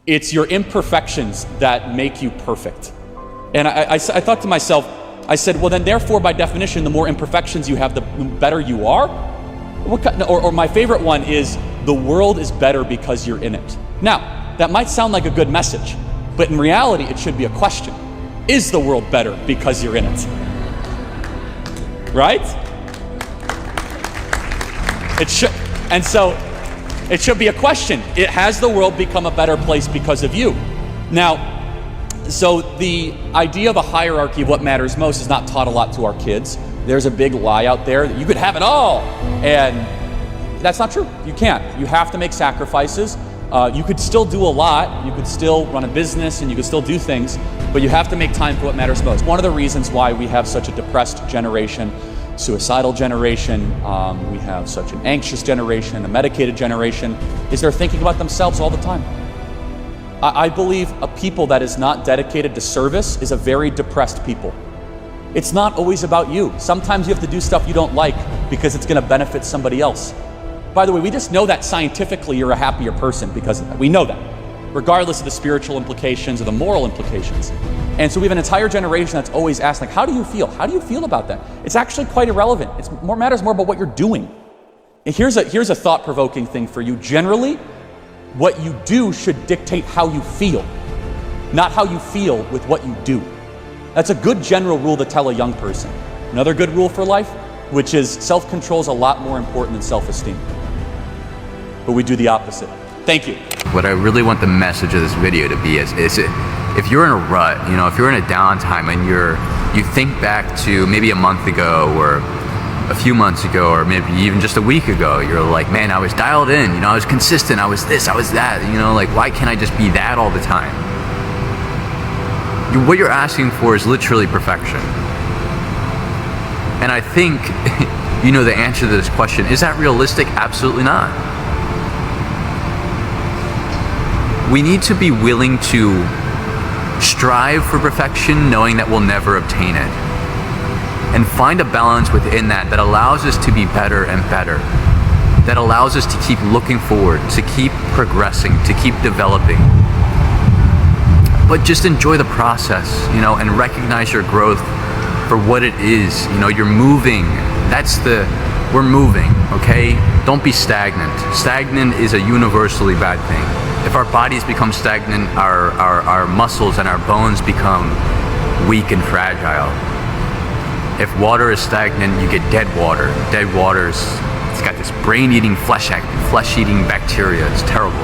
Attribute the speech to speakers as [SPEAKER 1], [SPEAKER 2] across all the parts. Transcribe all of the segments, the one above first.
[SPEAKER 1] It's your imperfections that make you perfect. And I thought to myself, I said, well then therefore by definition, the more imperfections you have, the better you are? Or my favorite one is, the world is better because you're in it. Now, that might sound like a good message, but in reality, it should be a question. Is the world better because you're in it? Right? It should, and so it should be a question. Has the world become a better place because of you? Now, so the idea of a hierarchy of what matters most is not taught a lot to our kids. There's a big lie out there that you could have it all, and that's not true. You can't. You have to make sacrifices. You could still do a lot. You could still run a business and you could still do things, but you have to make time for what matters most. One of the reasons why we have such a depressed generation, suicidal generation, we have such an anxious generation, a medicated generation, is they're thinking about themselves all the time. I believe a people that is not dedicated to service is a very depressed people. It's not always about you. Sometimes you have to do stuff you don't like because it's going to benefit somebody else. By the way, we just know that scientifically you're a happier person because of that. We know that, regardless of the spiritual implications or the moral implications. And so we have an entire generation that's always asked, like, how do you feel? How do you feel about that? It's actually quite irrelevant. Matters more about what you're doing. And here's a thought-provoking thing for you. Generally, what you do should dictate how you feel, not how you feel with what you do. That's a good general rule to tell a young person. Another good rule for life, which is self-control is a lot more important than self-esteem. But we do the opposite. Thank you.
[SPEAKER 2] What I really want the message of this video to be is if you're in a rut, if you're in a downtime and you think back to maybe a month ago or a few months ago or maybe even just a week ago, you're like, man, I was dialed in, I was consistent, I was this, I was that, like, why can't I just be that all the time? What you're asking for is literally perfection. And I think the answer to this question. Is that realistic? Absolutely not. We need to be willing to strive for perfection, knowing that we'll never obtain it. And find a balance within that allows us to be better and better. That allows us to keep looking forward, to keep progressing, to keep developing. But just enjoy the process, and recognize your growth for what it is. You're moving. We're moving, okay? Don't be stagnant. Stagnant is a universally bad thing. If our bodies become stagnant, our muscles and our bones become weak and fragile. If water is stagnant, you get dead water. Dead water's, it's got this brain-eating, flesh-eating bacteria. It's terrible.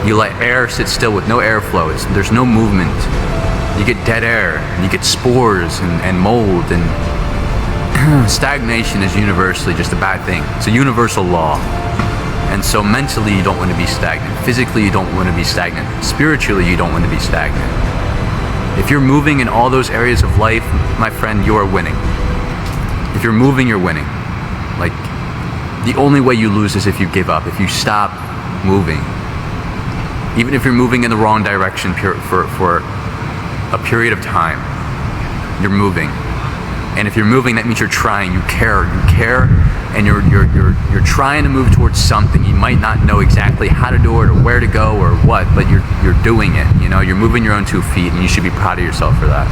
[SPEAKER 2] You let air sit still with no airflow. There's no movement. You get dead air, and you get spores and mold, and stagnation is universally just a bad thing. It's a universal law. And so mentally, you don't want to be stagnant. Physically, you don't want to be stagnant. Spiritually, you don't want to be stagnant. If you're moving in all those areas of life, my friend, you are winning. If you're moving, you're winning. Like, the only way you lose is if you give up, if you stop moving. Even if you're moving in the wrong direction for a period of time, you're moving. And if you're moving, that means you're trying, you care, and you're trying to move towards something. You might not know exactly how to do it or where to go or what, but you're doing it. You're moving your own 2 feet, and you should be proud of yourself for that.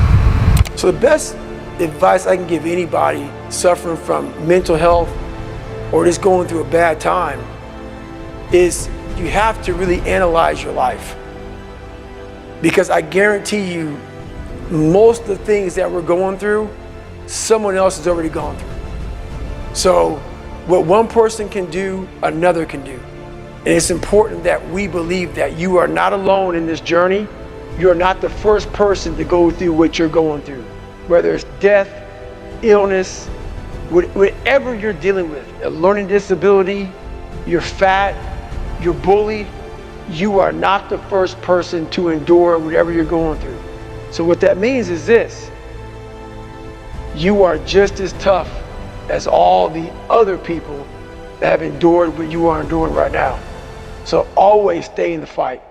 [SPEAKER 3] So the best advice I can give anybody suffering from mental health or just going through a bad time is you have to really analyze your life. Because I guarantee you, most of the things that we're going through, someone else has already gone through. So what one person can do, another can do. And it's important that we believe that you are not alone in this journey. You're not the first person to go through what you're going through. Whether it's death, illness, whatever you're dealing with, a learning disability, you're fat, you're bullied, you are not the first person to endure whatever you're going through. So what that means is this: you are just as tough as all the other people that have endured what you are enduring right now. So always stay in the fight.